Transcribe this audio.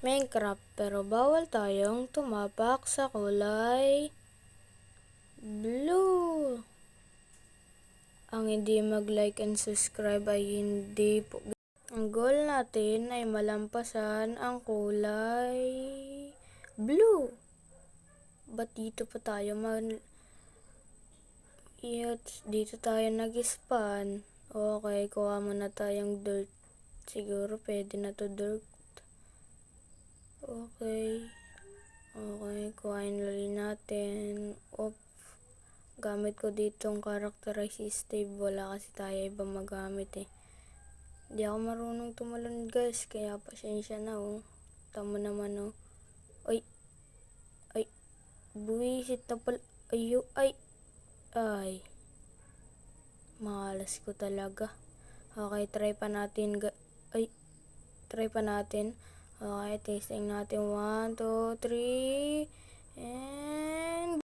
Minecraft pero bawal tayong tumapak sa kulay blue. Ang hindi mag-like and subscribe ay hindi po. Ang goal natin ay malampasan ang kulay blue. Ba't dito pa tayo dito tayo nag-spawn? Okay, kuha muna tayong dirt. Siguro pwede na to dirt. Okay, kuhain ulit natin. Gamit ko ditong characterize Steve. Wala kasi tayo ibang magamit eh. Hindi ako marunong tumalon guys, kaya pasensya na oh. Tama naman oh. Ay, buwisit na pala. Ay. Malas ko talaga. Okay, try pa natin. Try pa natin. Okay, testing natin. 1, 2, 3.